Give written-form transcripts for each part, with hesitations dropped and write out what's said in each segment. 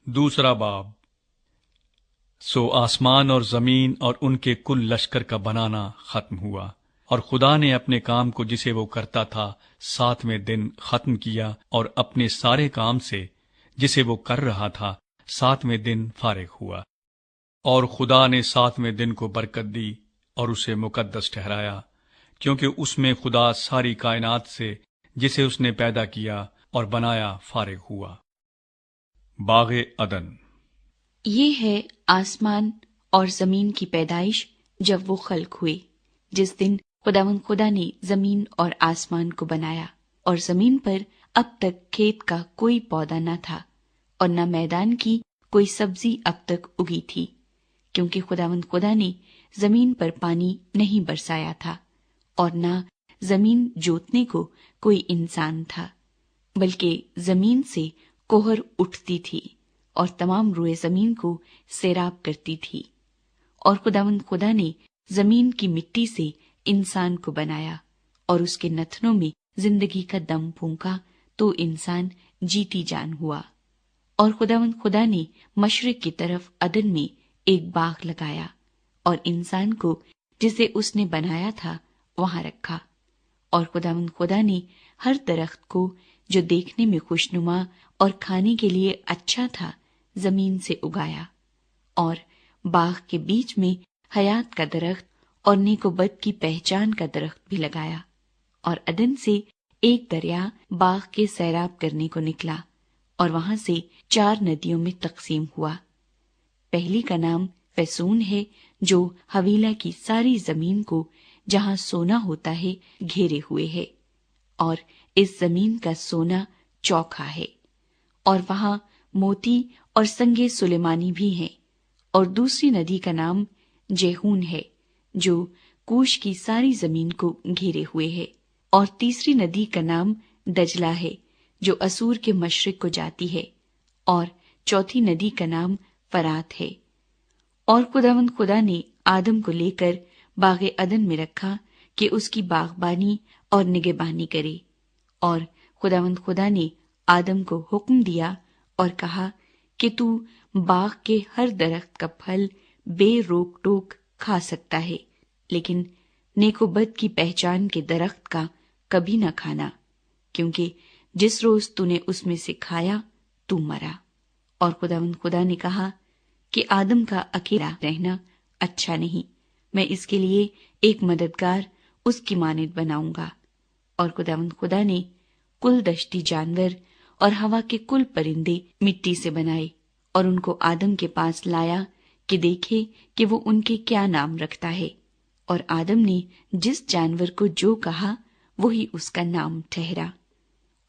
دوسرا باب۔ سو آسمان اور زمین اور ان کے کل لشکر کا بنانا ختم ہوا، اور خدا نے اپنے کام کو جسے وہ کرتا تھا 7ویں دن ختم کیا، اور اپنے سارے کام سے جسے وہ کر رہا تھا 7ویں دن فارغ ہوا۔ اور خدا نے 7ویں دن کو برکت دی اور اسے مقدس ٹھہرایا، کیونکہ اس میں خدا ساری کائنات سے جسے اس نے پیدا کیا اور بنایا فارغ ہوا۔ باغ عدن۔ یہ ہے آسمان اور زمین کی پیدائش جب وہ خلق ہوئے، جس دن خداوند خدا نے زمین اور آسمان کو بنایا، اور زمین پر اب تک کھیت کا کوئی پودا نہ تھا، اور نہ میدان کی کوئی سبزی اب تک اگی تھی، کیونکہ خداوند خدا نے زمین پر پانی نہیں برسایا تھا، اور نہ زمین جوتنے کو کوئی انسان تھا، بلکہ زمین سے کوہر اٹھتی تھی اور تمام روئے زمین کو سیراب کرتی تھی۔ اور خداوند خدا نے زمین کی مٹی سے انسان کو بنایا، اور اس کے نتنوں میں زندگی کا دم پھونکا، تو انسان جیتی جان ہوا۔ اور خداوند خدا نے مشرق کی طرف عدن میں ایک باغ لگایا، اور انسان کو جسے اس نے بنایا تھا وہاں رکھا۔ اور خداوند خدا نے ہر درخت کو جو دیکھنے میں خوشنما اور کھانے کے لیے اچھا تھا زمین سے اگایا، اور باغ کے بیچ میں حیات کا درخت اور نیک و بد کی پہچان کا درخت بھی لگایا۔ اور عدن سے ایک دریا باغ کے سیراب کرنے کو نکلا، اور وہاں سے 4 ندیوں میں تقسیم ہوا۔ پہلی کا نام فیسون ہے، جو حویلہ کی ساری زمین کو جہاں سونا ہوتا ہے گھیرے ہوئے ہے، اور اس زمین کا سونا چوکھا ہے، اور وہاں موتی اور سنگ سلیمانی بھی ہیں۔ اور دوسری ندی کا نام جیہون ہے، جو کوش کی ساری زمین کو گھیرے ہوئے ہے، اور تیسری ندی کا نام دجلہ ہے، جو اسور کے مشرق کو جاتی ہے، اور چوتھی ندی کا نام فرات ہے۔ اور خداوند خدا نے آدم کو لے کر باغ عدن میں رکھا کہ اس کی باغبانی اور نگہبانی کرے۔ اور خداوند خدا نے آدم کو حکم دیا اور کہا کہ تو باغ کے ہر درخت کا پھل بے روک ٹوک کھا سکتا ہے، لیکن نیک و بد کی پہچان کے درخت کا کبھی نہ کھانا، کیونکہ جس روز تو نے اس میں سے کھایا تو مرا۔ اور خداوند خدا نے کہا کہ آدم کا اکیلا رہنا اچھا نہیں، میں اس کے لیے ایک مددگار اس کی مانند بناؤں گا۔ اور خداوند خدا نے کل دشتی جانور اور ہوا کے کل پرندے مٹی سے بنائے، اور ان کو آدم کے پاس لایا کہ دیکھے کہ وہ ان کے کیا نام رکھتا ہے۔ اور آدم نے جس جانور کو جو کہا وہی اس کا نام ٹھہرا۔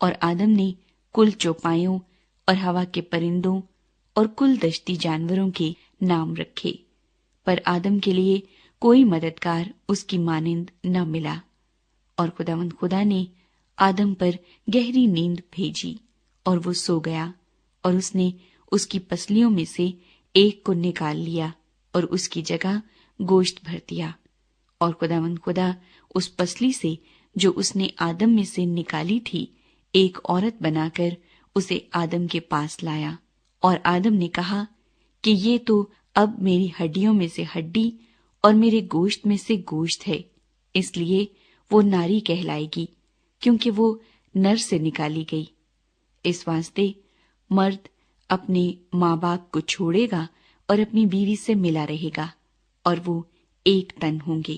اور آدم نے کل چوپایوں اور ہوا کے پرندوں اور کل دشتی جانوروں کے نام رکھے، پر آدم کے لیے کوئی مددگار اس کی مانند نہ ملا۔ اور خداوند خدا نے آدم پر گہری نیند بھیجی، اور وہ سو گیا، اور اس نے اس کی پسلیوں میں سے ایک کو نکال لیا اور اس کی جگہ گوشت بھر دیا۔ اور خداوند خدا اس پسلی سے جو اس نے آدم میں سے نکالی تھی ایک عورت بنا کر اسے آدم کے پاس لایا۔ اور آدم نے کہا کہ یہ تو اب میری ہڈیوں میں سے ہڈی اور میرے گوشت میں سے گوشت ہے، اس لیے وہ ناری کہلائے گی، کیونکہ وہ نر سے نکالی گئی۔ اس واسطے مرد اپنے ماں باپ کو چھوڑے گا اور اپنی بیوی سے ملا رہے گا، اور وہ ایک تن ہوں گے۔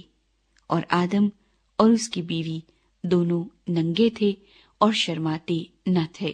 اور آدم اور اس کی بیوی دونوں ننگے تھے اور شرماتے نہ تھے۔